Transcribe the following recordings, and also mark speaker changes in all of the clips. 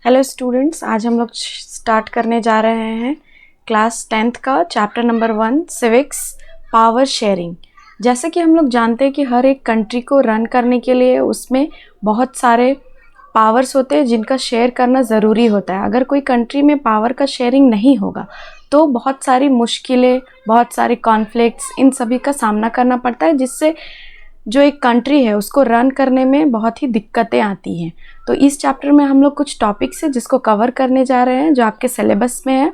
Speaker 1: Hello students, आज हम लोग स्टार्ट करने जा रहे हैं क्लास 10th का chapter number 1 civics power sharing. जैसे कि हम लोग जानते हैं कि हर एक कंट्री को रन करने के लिए उसमें बहुत सारे पावर्स होते हैं जिनका शेयर करना ज़रूरी होता है। अगर कोई कंट्री में पावर का शेयरिंग नहीं होगा तो बहुत सारी मुश्किलें, बहुत सारी कॉन्फ्लिक्ट्स, इन सभी का सामना करना पड़ता है, जिससे जो एक कंट्री है उसको रन करने में बहुत ही दिक्कतें आती हैं। तो इस चैप्टर में हम लोग कुछ टॉपिक्स है जिसको कवर करने जा रहे हैं जो आपके सिलेबस में है।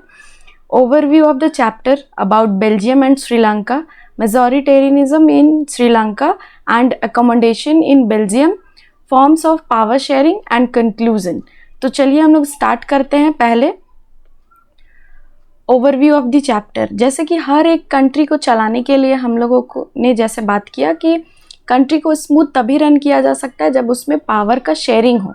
Speaker 1: Overview of the chapter about Belgium and Sri Lanka, majoritarianism in Sri Lanka and accommodation in Belgium, forms of power sharing and conclusion. तो चलिए हम लोग स्टार्ट करते हैं। पहले ओवरव्यू ऑफ द चैप्टर। जैसे कि हर एक कंट्री को चलाने के लिए हम लोगों को ने जैसे बात किया कि कंट्री को स्मूथ तभी रन किया जा सकता है जब उसमें पावर का शेयरिंग हो।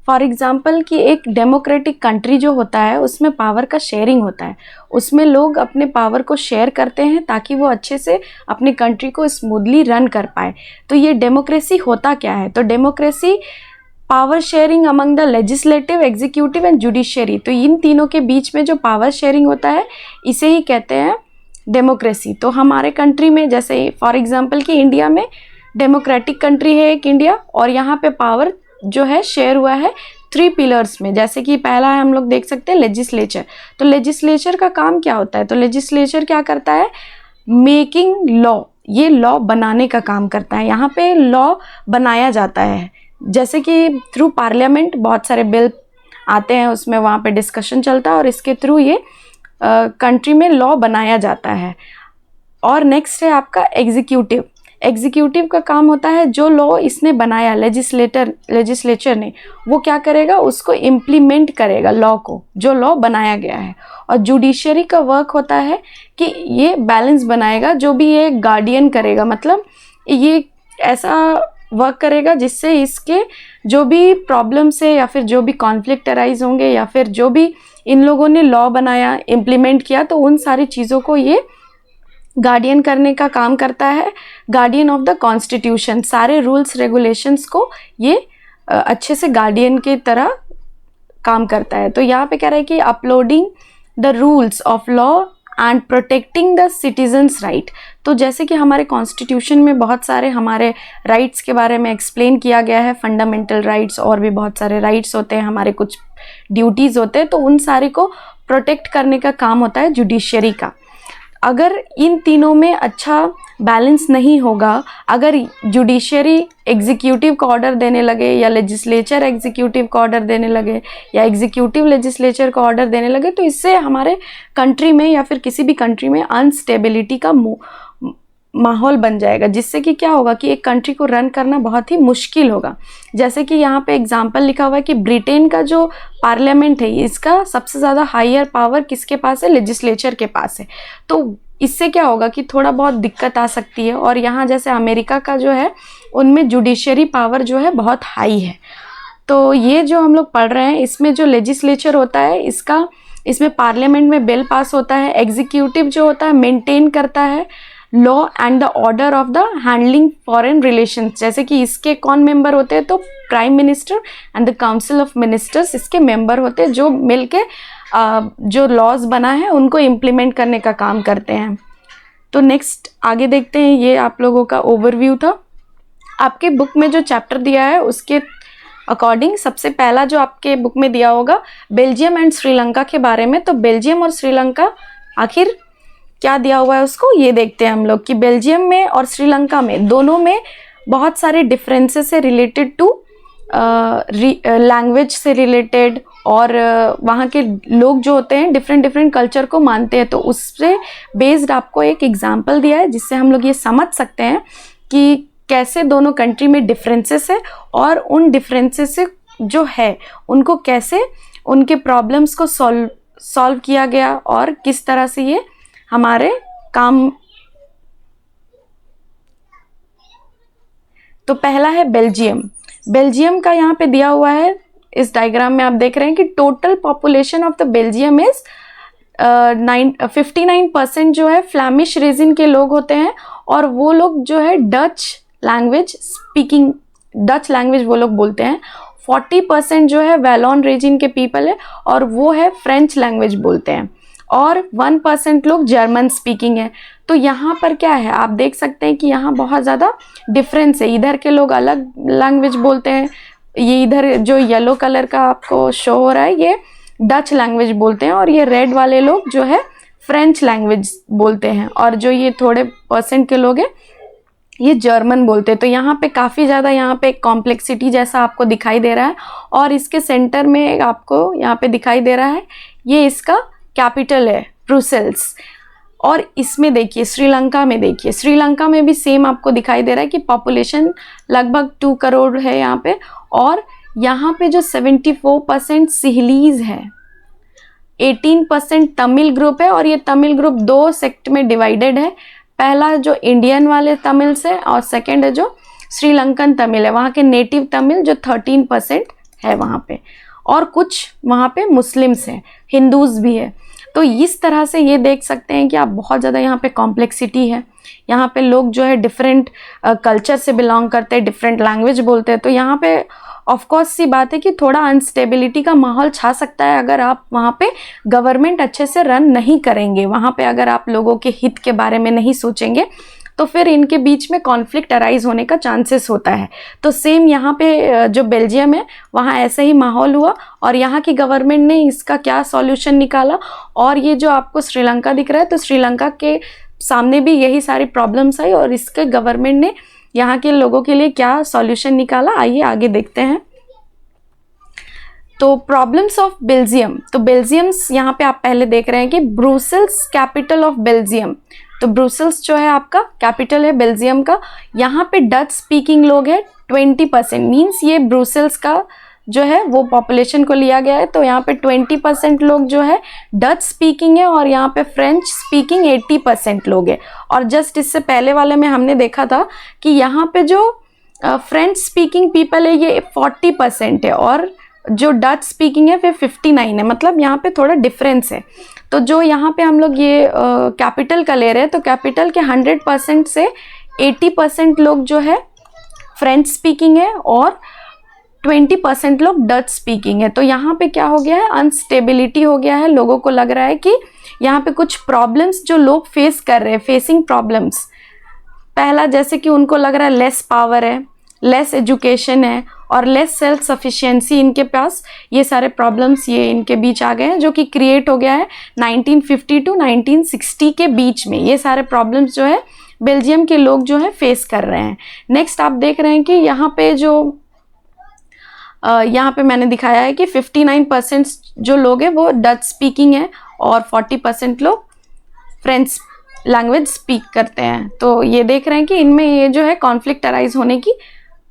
Speaker 1: फॉर एग्जांपल कि एक डेमोक्रेटिक कंट्री जो होता है उसमें पावर का शेयरिंग होता है, उसमें लोग अपने पावर को शेयर करते हैं ताकि वो अच्छे से अपनी कंट्री को स्मूथली रन कर पाए। तो ये डेमोक्रेसी होता क्या है? तो democracy power sharing among the legislative, executive and judiciary. तो इन तीनों के बीच में जो पावर शेयरिंग होता है इसे ही कहते हैं डेमोक्रेसी। तो हमारे कंट्री में जैसे फॉर एग्जांपल कि इंडिया में डेमोक्रेटिक कंट्री है एक इंडिया, और यहाँ पे पावर जो है शेयर हुआ है 3 पिलर्स में। जैसे कि पहला है, हम लोग देख सकते हैं लेजिस्लेचर। तो लेजिस्लेचर का काम क्या होता है? तो लेजिस्लेचर क्या करता है? मेकिंग लॉ, ये लॉ बनाने का काम करता है। यहाँ पे लॉ बनाया जाता है, जैसे कि थ्रू पार्लियामेंट बहुत सारे बिल आते हैं, उसमें वहाँ पे डिस्कशन चलता है और इसके थ्रू ये कंट्री में लॉ बनाया जाता है। और नेक्स्ट है आपका एग्जीक्यूटिव। एग्जीक्यूटिव का काम होता है जो लॉ इसने बनाया, लेजिस्लेचर ने, वो क्या करेगा? उसको इम्प्लीमेंट करेगा लॉ को, जो लॉ बनाया गया है। और जुडिशरी का वर्क होता है कि ये बैलेंस बनाएगा, जो भी ये गार्डियन करेगा, मतलब ये ऐसा वर्क करेगा जिससे इसके जो भी प्रॉब्लम्स है या फिर जो भी कॉन्फ्लिक्ट अराइज होंगे या फिर जो भी इन लोगों ने लॉ बनाया, इम्प्लीमेंट किया, तो उन सारी चीज़ों को ये गार्डियन करने का काम करता है। गार्डियन ऑफ द कॉन्स्टिट्यूशन, सारे रूल्स रेगुलेशंस को ये अच्छे से गार्डियन की तरह काम करता है। तो यहाँ पे कह रहा है कि uploading the rules of law and protecting the citizens right. तो जैसे कि हमारे कॉन्स्टिट्यूशन में बहुत सारे हमारे राइट्स के बारे में एक्सप्लेन किया गया है, फंडामेंटल राइट्स, और भी बहुत सारे राइट्स होते हैं, हमारे कुछ ड्यूटीज़ होते हैं, तो उन सारे को प्रोटेक्ट करने का काम होता है जुडिशरी का। अगर इन तीनों में अच्छा बैलेंस नहीं होगा, अगर जुडिशरी एग्जीक्यूटिव को ऑर्डर देने लगे या लेजिस्लेचर एग्जीक्यूटिव को ऑर्डर देने लगे या एग्जीक्यूटिव लेजिस्लेचर को ऑर्डर देने लगे, तो इससे हमारे कंट्री में या फिर किसी भी कंट्री में अनस्टेबिलिटी का माहौल बन जाएगा, जिससे कि क्या होगा कि एक कंट्री को रन करना बहुत ही मुश्किल होगा। जैसे कि यहाँ पे एग्जांपल लिखा हुआ है कि ब्रिटेन का जो पार्लियामेंट है इसका सबसे ज़्यादा हायर पावर किसके पास है? लेजिस्लेचर के पास है। तो इससे क्या होगा कि थोड़ा बहुत दिक्कत आ सकती है। और यहाँ जैसे अमेरिका का जो है उनमें जुडिशरी पावर जो है बहुत हाई है। तो ये जो हम लोग पढ़ रहे हैं इसमें जो लेजिस्लेचर होता है इसमें पार्लियामेंट में बिल पास होता है। एग्जीक्यूटिव जो होता है मेंटेन करता है law and the order of the handling foreign relations. जैसे कि इसके कौन मेंबर होते हैं? तो prime minister and the council of ministers इसके मेंबर होते हैं, जो मिलके जो लॉज बना है उनको इम्प्लीमेंट करने का काम करते हैं। तो नेक्स्ट आगे देखते हैं। ये आप लोगों का ओवरव्यू था। आपके बुक में जो चैप्टर दिया है उसके अकॉर्डिंग सबसे पहला जो आपके बुक में दिया होगा बेल्जियम एंड श्रीलंका के बारे में। तो बेल्जियम और श्रीलंका आखिर क्या दिया हुआ है उसको ये देखते हैं हम लोग कि बेल्जियम में और श्रीलंका में दोनों में बहुत सारे डिफरेंसेस है रिलेटेड टू लैंग्वेज से रिलेटेड, और वहाँ के लोग जो होते हैं डिफरेंट कल्चर को मानते हैं। तो उससे बेस्ड आपको एक एग्जांपल दिया है जिससे हम लोग ये समझ सकते हैं कि कैसे दोनों कंट्री में डिफरेंसेस है और उन डिफरेंसेस से जो है उनको कैसे उनके प्रॉब्लम्स को सॉल्व किया गया और किस तरह से ये हमारे काम। तो पहला है बेल्जियम। बेल्जियम का यहाँ पे दिया हुआ है, इस डायग्राम में आप देख रहे हैं कि total population of the Belgium is 59% जो है फ्लैमिश रीजन के लोग होते हैं, और वो लोग जो है डच लैंग्वेज वो लोग बोलते हैं। 40% जो है वेलोन रीजन के पीपल है और वो है फ्रेंच लैंग्वेज बोलते हैं, और 1% लोग जर्मन स्पीकिंग है। तो यहाँ पर क्या है, आप देख सकते हैं कि यहाँ बहुत ज़्यादा डिफरेंस है। इधर के लोग अलग लैंग्वेज बोलते हैं, ये इधर जो येलो कलर का आपको शो हो रहा है ये डच लैंग्वेज बोलते हैं, और ये रेड वाले लोग जो है फ्रेंच लैंग्वेज बोलते हैं, और जो ये थोड़े परसेंट के लोग हैं ये जर्मन बोलते हैं। तो यहाँ पे काफ़ी ज़्यादा यहाँ पे कॉम्प्लेक्सिटी जैसा आपको दिखाई दे रहा है, और इसके सेंटर में आपको यहाँ पे दिखाई दे रहा है ये इसका कैपिटल है ब्रुसेल्स। और इसमें देखिए श्रीलंका में, देखिए श्रीलंका में भी सेम आपको दिखाई दे रहा है कि पॉपुलेशन लगभग 2 करोड़ है यहाँ पे, और यहाँ पे जो 74% सिहलीज है, 18% तमिल ग्रुप है, और ये तमिल ग्रुप 2 सेक्ट में डिवाइडेड है। पहला जो इंडियन वाले तमिल्स है और सेकंड है जो श्रीलंकन तमिल है, वहाँ के नेटिव तमिल जो 13% है वहाँ पे, और कुछ वहाँ पे मुस्लिम्स हैं, हिंदूज भी है। तो इस तरह से ये देख सकते हैं कि आप बहुत ज़्यादा यहाँ पे कॉम्प्लेक्सिटी है। यहाँ पे लोग जो है डिफरेंट कल्चर से बिलोंग करते हैं, डिफरेंट लैंग्वेज बोलते हैं। तो यहाँ पे ऑफ कोर्स सी बात है कि थोड़ा अनस्टेबिलिटी का माहौल छा सकता है अगर आप वहाँ पे गवर्नमेंट अच्छे से रन नहीं करेंगे, वहाँ पे अगर आप लोगों के हित के बारे में नहीं सोचेंगे, तो फिर इनके बीच में कॉन्फ्लिक्ट अराइज होने का चांसेस होता है। तो सेम यहाँ पे जो बेल्जियम है वहाँ ऐसे ही माहौल हुआ, और यहाँ की गवर्नमेंट ने इसका क्या सॉल्यूशन निकाला। और ये जो आपको श्रीलंका दिख रहा है, तो श्रीलंका के सामने भी यही सारी प्रॉब्लम्स आई, और इसके गवर्नमेंट ने यहाँ के लोगों के लिए क्या सॉल्यूशन निकाला, आइए आगे देखते हैं। तो प्रॉब्लम्स ऑफ बेल्जियम, तो बेल्जियम्स यहाँ पे आप पहले देख रहे हैं कि ब्रुसेल्स कैपिटल ऑफ बेल्जियम। तो ब्रुसेल्स जो है आपका कैपिटल है बेल्जियम का। यहाँ पे डच स्पीकिंग लोग हैं 20%, मीन्स ये ब्रुसेल्स का जो है वो पॉपुलेशन को लिया गया है। तो यहाँ पे 20% लोग जो है डच स्पीकिंग है, और यहाँ पे फ्रेंच स्पीकिंग 80% लोग हैं। और जस्ट इससे पहले वाले में हमने देखा था कि यहाँ पे जो फ्रेंच स्पीकिंग पीपल है ये 40% है, और जो डच स्पीकिंग है फिर 59 है, मतलब यहाँ पे थोड़ा डिफरेंस है। तो जो यहाँ पे हम लोग ये कैपिटल का ले रहे हैं, तो कैपिटल के 100% से 80% लोग जो है फ्रेंच स्पीकिंग है, और 20% लोग डच स्पीकिंग है। तो यहाँ पे क्या हो गया है, अनस्टेबिलिटी हो गया है। लोगों को लग रहा है कि यहाँ पे कुछ प्रॉब्लम्स जो लोग फेस कर रहे हैं, फेसिंग प्रॉब्लम्स। पहला जैसे कि उनको लग रहा है लेस पावर है, लेस एजुकेशन है, और लेस सेल्फ सफिशिएंसी इनके पास। ये सारे प्रॉब्लम्स ये इनके बीच आ गए हैं, जो कि क्रिएट हो गया है 1950 टू 1960 के बीच में। ये सारे प्रॉब्लम्स जो है बेल्जियम के लोग जो है फेस कर रहे हैं। नेक्स्ट आप देख रहे हैं कि यहाँ पे जो यहाँ पे मैंने दिखाया है कि 59% जो लोग हैं वो डच स्पीकिंग है, और 40% लोग फ्रेंच लैंग्वेज स्पीक करते हैं। तो ये देख रहे हैं कि इनमें ये जो है कॉन्फ्लिक्ट अराइज होने की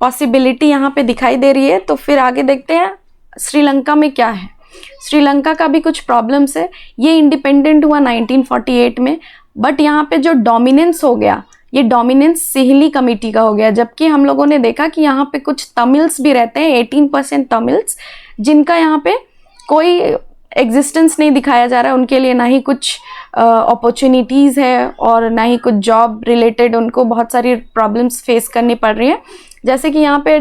Speaker 1: पॉसिबिलिटी यहाँ पे दिखाई दे रही है। तो फिर आगे देखते हैं श्रीलंका में क्या है। श्रीलंका का भी कुछ प्रॉब्लम्स है। ये इंडिपेंडेंट हुआ 1948 में, बट यहाँ पे जो डोमिनेंस हो गया, ये डोमिनेंस सिहली कमेटी का हो गया। जबकि हम लोगों ने देखा कि यहाँ पे कुछ तमिल्स भी रहते हैं, 18% तमिल्स, जिनका यहाँ पे कोई एग्जिस्टेंस नहीं दिखाया जा रहा है। उनके लिए ना ही कुछ अपॉर्चुनिटीज़ है, और ना ही कुछ जॉब रिलेटेड उनको बहुत सारी प्रॉब्लम्स फेस करनी पड़ रही है। जैसे कि यहाँ पे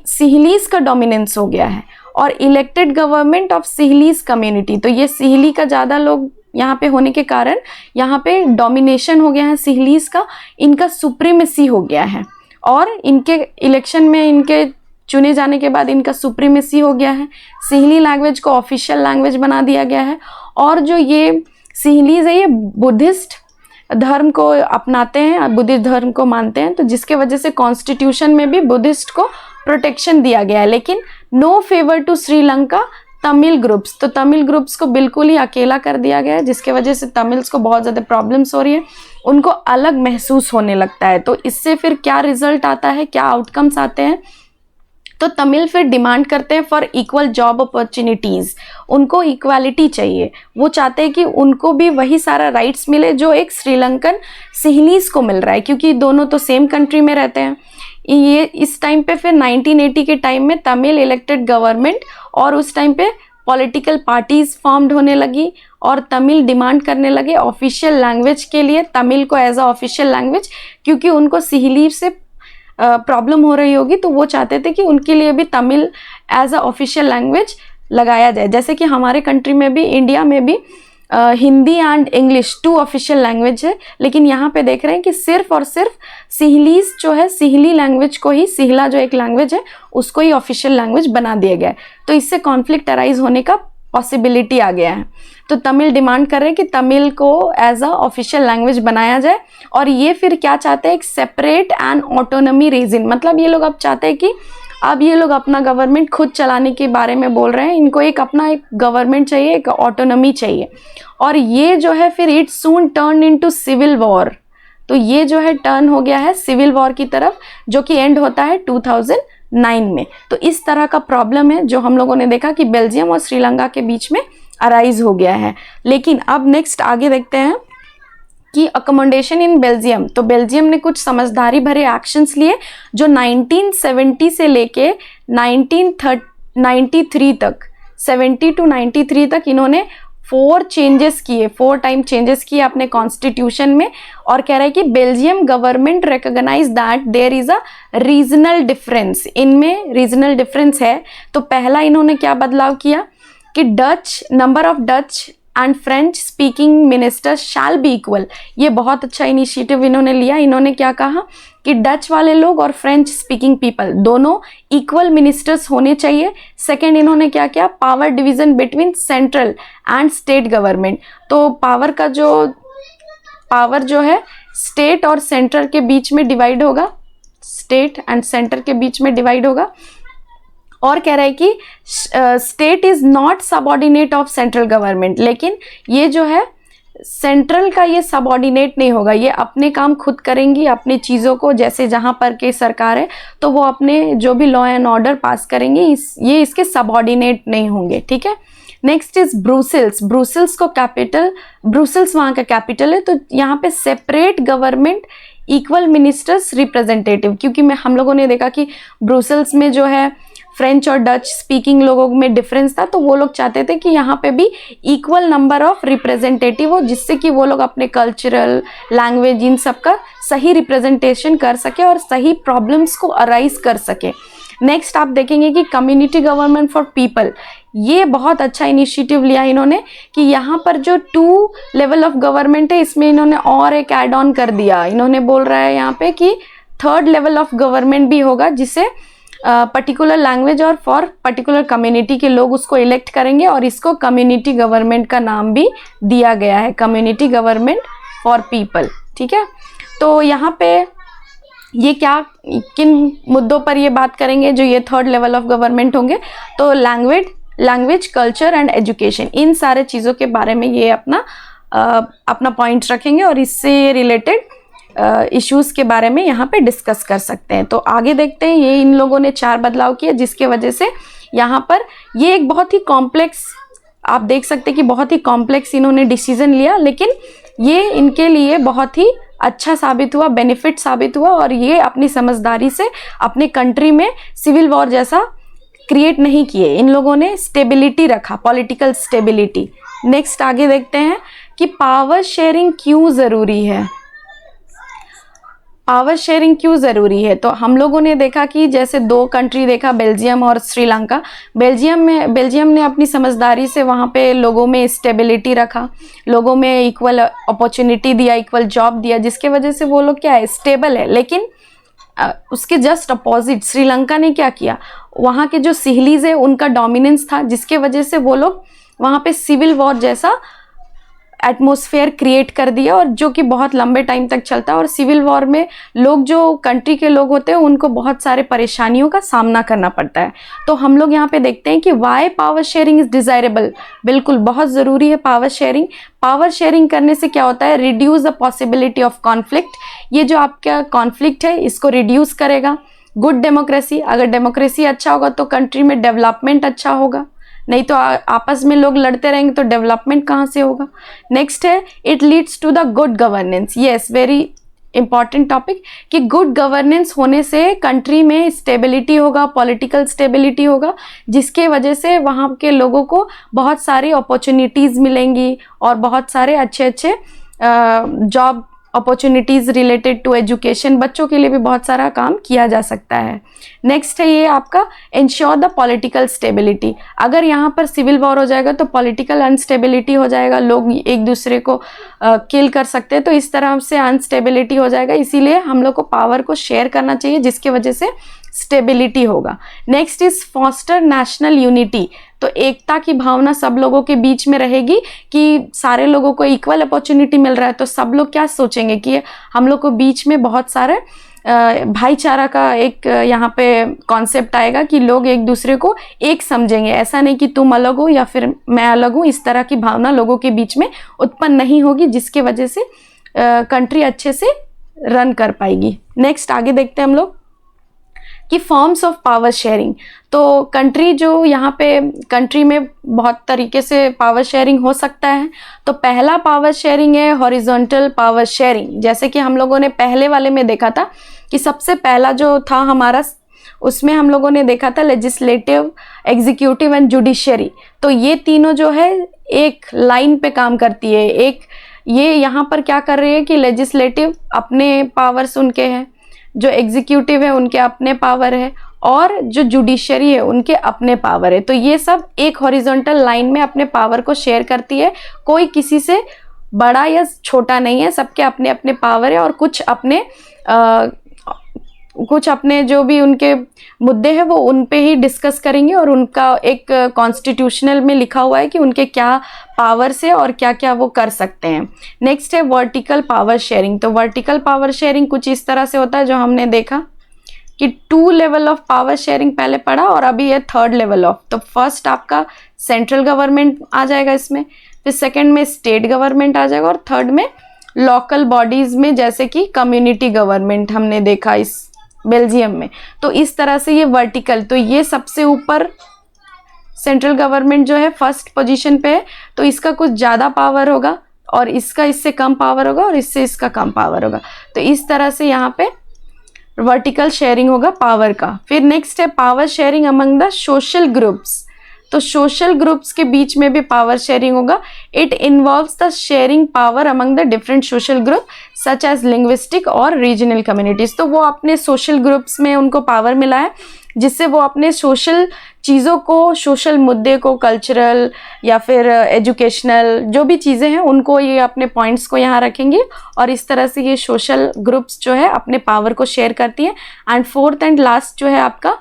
Speaker 1: सिहलीज का डोमिनेंस हो गया है, और इलेक्टेड गवर्नमेंट ऑफ सिहलीज कम्युनिटी। तो ये सिहली का ज़्यादा लोग यहाँ पे होने के कारण यहाँ पे डोमिनेशन हो गया है सिहलीज का, इनका सुप्रीमेसी हो गया है, और इनके इलेक्शन में इनके चुने जाने के बाद इनका सुप्रीमेसी हो गया है। सिहली लैंग्वेज को ऑफिशियल लैंग्वेज बना दिया गया है। और जो ये सिहलीज है ये बुद्धिस्ट धर्म को अपनाते हैं, बुद्धिस्ट धर्म को मानते हैं, तो जिसके वजह से कॉन्स्टिट्यूशन में भी बुद्धिस्ट को प्रोटेक्शन दिया गया है। लेकिन no favour to Sri Lanka Tamil groups, तो तमिल ग्रुप्स को बिल्कुल ही अकेला कर दिया गया है, जिसके वजह से तमिल्स को बहुत ज़्यादा प्रॉब्लम्स हो रही है, उनको अलग महसूस होने लगता है। तो इससे फिर क्या रिजल्ट आता है, क्या आउटकम्स आते हैं, तो तमिल फिर डिमांड करते हैं फॉर इक्वल जॉब अपॉर्चुनिटीज़। उनको इक्वालिटी चाहिए, वो चाहते हैं कि उनको भी वही सारा राइट्स मिले जो एक श्रीलंकन सिहलीज को मिल रहा है, क्योंकि दोनों तो सेम कंट्री में रहते हैं। ये इस टाइम पे फिर 1980 के टाइम में तमिल इलेक्टेड गवर्नमेंट, और उस टाइम पे पॉलिटिकल पार्टीज फॉर्म्ड होने लगी, और तमिल डिमांड करने लगे ऑफिशियल लैंग्वेज के लिए, तमिल को एज अ ऑफिशियल लैंग्वेज, क्योंकि उनको सिहलीज से प्रॉब्लम हो रही होगी। तो वो चाहते थे कि उनके लिए भी Tamil as a official language लगाया जाए। जैसे कि हमारे कंट्री में भी, इंडिया में भी Hindi and English 2 official language है, लेकिन यहाँ पे देख रहे हैं कि सिर्फ और सिर्फ सिहलीज जो है, सिहली लैंग्वेज को ही, सिहला जो एक लैंग्वेज है उसको ही ऑफिशियल लैंग्वेज बना दिया गया है। तो इससे कॉन्फ्लिक्ट अराइज होने का पॉसिबिलिटी आ गया है। तो तमिल डिमांड कर रहे हैं कि तमिल को एज अ ऑफिशियल लैंग्वेज बनाया जाए, और ये फिर क्या चाहते हैं, एक सेपरेट एंड ऑटोनमी रीजन, मतलब ये लोग अब चाहते हैं कि अब ये लोग अपना गवर्नमेंट खुद चलाने के बारे में बोल रहे हैं। इनको एक अपना एक गवर्नमेंट चाहिए, एक ऑटोनमी चाहिए, और ये जो है फिर it soon turn into civil war. तो ये जो है टर्न हो गया है सिविल वॉर की तरफ, जो कि एंड होता है 2009 में। तो इस तरह का प्रॉब्लम है जो हम लोगों ने देखा कि बेल्जियम और श्रीलंका के बीच में अराइज हो गया है। लेकिन अब नेक्स्ट आगे देखते हैं कि अकोमोडेशन इन बेल्जियम। तो बेल्जियम ने कुछ समझदारी भरे एक्शंस लिए जो 1970 से लेके 1993 तक, 70 to 93 तक इन्होंने 4 चेंजेस किए, 4 टाइम चेंजेस किए अपने कॉन्स्टिट्यूशन में, और कह रहा है कि Belgium government recognise that there is a regional difference, इनमें रीजनल डिफरेंस है। तो पहला इन्होंने क्या बदलाव किया कि Dutch, number of Dutch and French speaking ministers shall be equal. ये बहुत अच्छा इनिशिएटिव इन्होंने लिया। इन्होंने क्या कहा कि डच वाले लोग और फ्रेंच स्पीकिंग पीपल दोनों इक्वल मिनिस्टर्स होने चाहिए। सेकेंड इन्होंने क्या किया, power division between central and state government. तो पावर जो है स्टेट और सेंट्रल के बीच में डिवाइड होगा, स्टेट एंड सेंटर के बीच में डिवाइड होगा। और कह रहा है कि state is not subordinate of central government, लेकिन ये जो है सेंट्रल का ये सबऑर्डिनेट नहीं होगा, ये अपने काम खुद करेंगी, अपनी चीज़ों को, जैसे जहाँ पर के सरकार है तो वो अपने जो भी लॉ एंड ऑर्डर पास करेंगे, ये इसके सबऑर्डिनेट नहीं होंगे। ठीक है। Next is Brussels. ब्रुसेल्स को कैपिटल, ब्रुसेल्स वहाँ का कैपिटल है। तो यहाँ पे separate government, equal ministers, representative, क्योंकि हम लोगों ने देखा कि ब्रुसेल्स में जो है फ्रेंच और डच स्पीकिंग लोगों में डिफरेंस था, तो वो लोग चाहते थे कि यहाँ पे भी इक्वल नंबर ऑफ रिप्रेजेंटेटिव हो, जिससे कि वो लोग अपने कल्चरल, लैंग्वेज, इन सब का सही रिप्रेजेंटेशन कर सके और सही प्रॉब्लम्स को अराइज कर सके। नेक्स्ट आप देखेंगे कि कम्युनिटी गवर्नमेंट फॉर पीपल, ये बहुत अच्छा इनिशिएटिव लिया इन्होंने कि यहाँ पर जो 2 लेवल ऑफ गवर्नमेंट है, इसमें इन्होंने और एक ऐड ऑन कर दिया। इन्होंने बोल रहा है यहाँ पे कि 3rd लेवल ऑफ गवर्नमेंट भी होगा, जिसे पर्टिकुलर लैंग्वेज और फॉर पर्टिकुलर कम्युनिटी के लोग उसको इलेक्ट करेंगे, और इसको कम्युनिटी गवर्नमेंट का नाम भी दिया गया है, कम्युनिटी गवर्नमेंट फॉर पीपल। ठीक है। तो यहाँ पे ये क्या, किन मुद्दों पर ये बात करेंगे जो ये 3rd लेवल ऑफ गवर्नमेंट होंगे, तो लैंग्वेज, कल्चर एंड एजुकेशन, इन सारे चीज़ों के बारे में ये अपना पॉइंट रखेंगे, और इससे रिलेटेड इश्यूज के बारे में यहाँ पे डिस्कस कर सकते हैं। तो आगे देखते हैं, ये इन लोगों ने 4 बदलाव किए, जिसके वजह से यहाँ पर ये एक बहुत ही कॉम्प्लेक्स, आप देख सकते हैं कि बहुत ही कॉम्प्लेक्स इन्होंने डिसीजन लिया, लेकिन ये इनके लिए बहुत ही अच्छा साबित हुआ, बेनिफिट साबित हुआ, और ये अपनी समझदारी से अपने कंट्री में सिविल वॉर जैसा क्रिएट नहीं किए। इन लोगों ने स्टेबिलिटी रखा, पॉलिटिकल स्टेबिलिटी। नेक्स्ट आगे देखते हैं कि पावर शेयरिंग क्यों ज़रूरी है। पावर शेयरिंग क्यों ज़रूरी है, तो हम लोगों ने देखा कि जैसे 2 कंट्री देखा, बेल्जियम और श्रीलंका। बेल्जियम ने अपनी समझदारी से वहाँ पे लोगों में स्टेबिलिटी रखा, लोगों में इक्वल अपॉर्चुनिटी दिया, इक्वल जॉब दिया, जिसके वजह से वो लोग क्या है, स्टेबल है। लेकिन उसके जस्ट अपोजिट श्रीलंका ने क्या किया, वहाँ के जो सिहलीज है उनका डोमिनेंस था, जिसके वजह से वो लोग वहाँ पे सिविल वॉर जैसा एटमॉस्फेयर क्रिएट कर दिया, और जो कि बहुत लंबे टाइम तक चलता है। और सिविल वॉर में लोग, जो कंट्री के लोग होते हैं, उनको बहुत सारे परेशानियों का सामना करना पड़ता है। तो हम लोग यहाँ पे देखते हैं कि why power sharing is desirable. बिल्कुल बहुत ज़रूरी है पावर शेयरिंग। पावर शेयरिंग करने से क्या होता है, reduce the possibility of conflict. ये जो आपका कॉन्फ्लिक्ट है इसको रिड्यूस करेगा। गुड डेमोक्रेसी, अगर डेमोक्रेसी अच्छा होगा तो कंट्री में डेवलपमेंट अच्छा होगा, नहीं तो आपस में लोग लड़ते रहेंगे तो डेवलपमेंट कहाँ से होगा। नेक्स्ट है, it leads to the good governance. Yes, very important topic, कि गुड गवर्नेंस होने से कंट्री में स्टेबिलिटी होगा, पॉलिटिकल स्टेबिलिटी होगा, जिसके वजह से वहाँ के लोगों को बहुत सारी अपॉर्चुनिटीज़ मिलेंगी और बहुत सारे अच्छे अच्छे job opportunities related to education, बच्चों के लिए भी बहुत सारा काम किया जा सकता है। नेक्स्ट है ये आपका इंश्योर द पॉलिटिकल स्टेबिलिटी। अगर यहाँ पर सिविल वॉर हो जाएगा तो पॉलिटिकल अनस्टेबिलिटी हो जाएगा, लोग एक दूसरे को किल कर सकते हैं, तो इस तरह से अनस्टेबिलिटी हो जाएगा। इसीलिए हम लोग को पावर को शेयर करना चाहिए जिसकी वजह से स्टेबिलिटी होगा। Next is foster national unity. तो एकता की भावना सब लोगों के बीच में रहेगी कि सारे लोगों को इक्वल अपॉर्चुनिटी मिल रहा है, तो सब लोग क्या सोचेंगे कि हम लोग को बीच में बहुत सारे भाईचारा का एक यहाँ पे कॉन्सेप्ट आएगा कि लोग एक दूसरे को एक समझेंगे। ऐसा नहीं कि तुम अलग हो या फिर मैं अलग हूँ, इस तरह की भावना लोगों के बीच में उत्पन्न नहीं होगी, जिसकी वजह से कंट्री अच्छे से रन कर पाएगी। नेक्स्ट आगे देखते हैं हम लोग कि फॉर्म्स ऑफ पावर शेयरिंग। तो कंट्री जो यहाँ पे कंट्री में बहुत तरीके से पावर शेयरिंग हो सकता है। तो पहला पावर शेयरिंग है हॉरिजॉन्टल पावर शेयरिंग। जैसे कि हम लोगों ने पहले वाले में देखा था कि सबसे पहला जो था हमारा, उसमें हम लोगों ने देखा था लेजिस्लेटिव, एग्जीक्यूटिव एंड जुडिशियरी। तो ये तीनों जो है एक लाइन पे काम करती है। एक ये यहाँ पर क्या कर रही है कि लेजिस्लेटिव अपने पावर्स उनके हैं, जो एग्जीक्यूटिव है उनके अपने पावर है, और जो जुडिशरी है उनके अपने पावर है। तो ये सब एक हॉरिजॉन्टल लाइन में अपने पावर को शेयर करती है। कोई किसी से बड़ा या छोटा नहीं है, सबके अपने अपने पावर है, और कुछ अपने जो भी उनके मुद्दे हैं वो उन पे ही डिस्कस करेंगे, और उनका एक कॉन्स्टिट्यूशनल में लिखा हुआ है कि उनके क्या पावर्स है और क्या क्या वो कर सकते हैं। नेक्स्ट है वर्टिकल पावर शेयरिंग। तो वर्टिकल पावर शेयरिंग कुछ इस तरह से होता है जो हमने देखा कि 2 लेवल ऑफ पावर शेयरिंग पहले पढ़ा, और अभी ये 3rd लेवल ऑफ। तो फर्स्ट आपका सेंट्रल गवर्नमेंट आ जाएगा इसमें, फिर सेकेंड में स्टेट गवर्नमेंट आ जाएगा, और थर्ड में लोकल बॉडीज में जैसे कि कम्युनिटी गवर्नमेंट हमने देखा इस बेल्जियम में। तो इस तरह से ये वर्टिकल, तो ये सबसे ऊपर सेंट्रल गवर्नमेंट जो है फर्स्ट पोजीशन पे है, तो इसका कुछ ज़्यादा पावर होगा, और इसका इससे कम पावर होगा, और इससे इसका कम पावर होगा। तो इस तरह से यहाँ पे वर्टिकल शेयरिंग होगा पावर का। फिर नेक्स्ट है power sharing among the social groups. तो सोशल ग्रुप्स के बीच में भी पावर शेयरिंग होगा। It involves the sharing power among the different social group such as linguistic और रीजनल कम्युनिटीज। तो वो अपने सोशल ग्रुप्स में उनको पावर मिला है, जिससे वो अपने सोशल चीज़ों को, सोशल मुद्दे को, कल्चरल या फिर एजुकेशनल जो भी चीज़ें हैं उनको, ये अपने पॉइंट्स को यहाँ रखेंगे, और इस तरह से ये सोशल ग्रुप्स जो है अपने पावर को शेयर करती है। एंड फोर्थ एंड लास्ट जो है आपका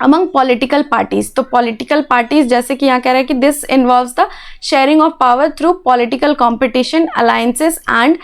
Speaker 1: अमंग पॉलिटिकल पार्टीज। तो पॉलिटिकल पार्टीज जैसे कि यहाँ कह रहा है कि this involves the sharing of power through political competition, alliances and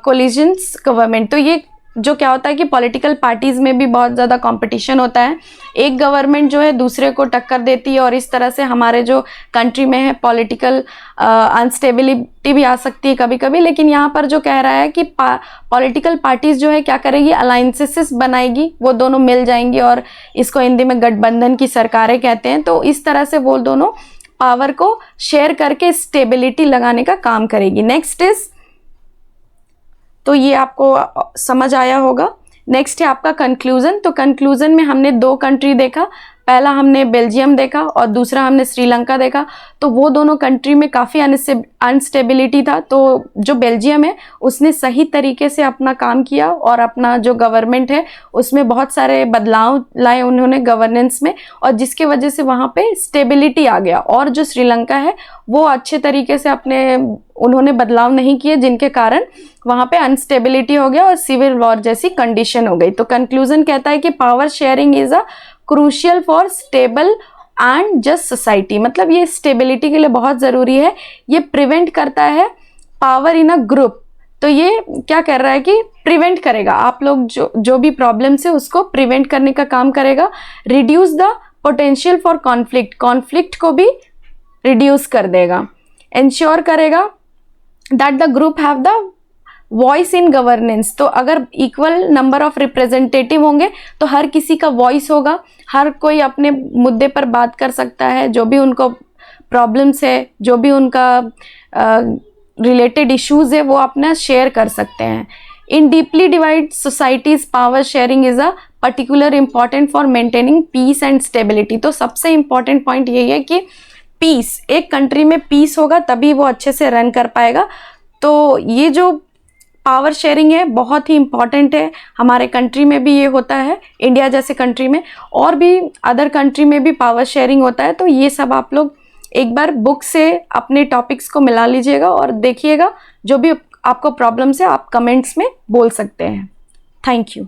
Speaker 1: collisions government. तो ये जो क्या होता है कि पॉलिटिकल पार्टीज में भी बहुत ज़्यादा कंपटीशन होता है, एक गवर्नमेंट जो है दूसरे को टक्कर देती है, और इस तरह से हमारे जो कंट्री में है पॉलिटिकल अनस्टेबिलिटी भी आ सकती है कभी कभी। लेकिन यहाँ पर जो कह रहा है कि पॉलिटिकल पार्टीज जो है क्या करेगी, अलायंसेस बनाएगी, वो दोनों मिल जाएंगी, और इसको हिंदी में गठबंधन की सरकारें कहते हैं। तो इस तरह से वो दोनों पावर को शेयर करके स्टेबिलिटी लगाने का काम करेगी। नेक्स्ट इज, तो ये आपको समझ आया होगा। नेक्स्ट है आपका कंक्लूजन। तो कंक्लूजन में हमने 2 कंट्री देखा, पहला हमने बेल्जियम देखा और दूसरा हमने श्रीलंका देखा। तो वो दोनों कंट्री में काफ़ी अनस्टेबिलिटी था। तो जो बेल्जियम है उसने सही तरीके से अपना काम किया, और अपना जो गवर्नमेंट है उसमें बहुत सारे बदलाव लाए उन्होंने गवर्नेंस में, और जिसके वजह से वहाँ पे स्टेबिलिटी आ गया। और जो श्रीलंका है वो अच्छे तरीके से उन्होंने बदलाव नहीं किए, जिनके कारण वहाँ पे अनस्टेबिलिटी हो गया और सिविल वॉर जैसी कंडीशन हो गई। तो कंक्लूजन कहता है कि power sharing is a crucial for stable and just society. मतलब ये स्टेबिलिटी के लिए बहुत ज़रूरी है। ये प्रिवेंट करता है पावर इन अ ग्रुप। तो ये क्या कर रहा है कि प्रिवेंट करेगा, आप लोग जो भी प्रॉब्लम्स है उसको प्रिवेंट करने का काम करेगा। Reduce the potential for conflict को भी रिड्यूस कर देगा। इंश्योर करेगा that the group have the voice in governance. तो अगर इक्वल नंबर ऑफ रिप्रेजेंटेटिव होंगे तो हर किसी का वॉइस होगा, हर कोई अपने मुद्दे पर बात कर सकता है, जो भी उनको प्रॉब्लम्स है, जो भी उनका रिलेटेड इश्यूज है वो अपना शेयर कर सकते हैं। In deeply divided societies power sharing is a particular important for maintaining peace and stability. तो सबसे इम्पॉर्टेंट पॉइंट यही है कि पीस, एक कंट्री में पीस होगा तभी वो अच्छे से रन कर पाएगा। तो ये जो पावर शेयरिंग है, बहुत ही इम्पॉर्टेंट है। हमारे कंट्री में भी ये होता है, इंडिया जैसे कंट्री में, और भी अदर कंट्री में भी पावर शेयरिंग होता है। तो ये सब आप लोग एक बार बुक से अपने टॉपिक्स को मिला लीजिएगा और देखिएगा। जो भी आपको प्रॉब्लम्स है आप कमेंट्स में बोल सकते हैं। Thank you.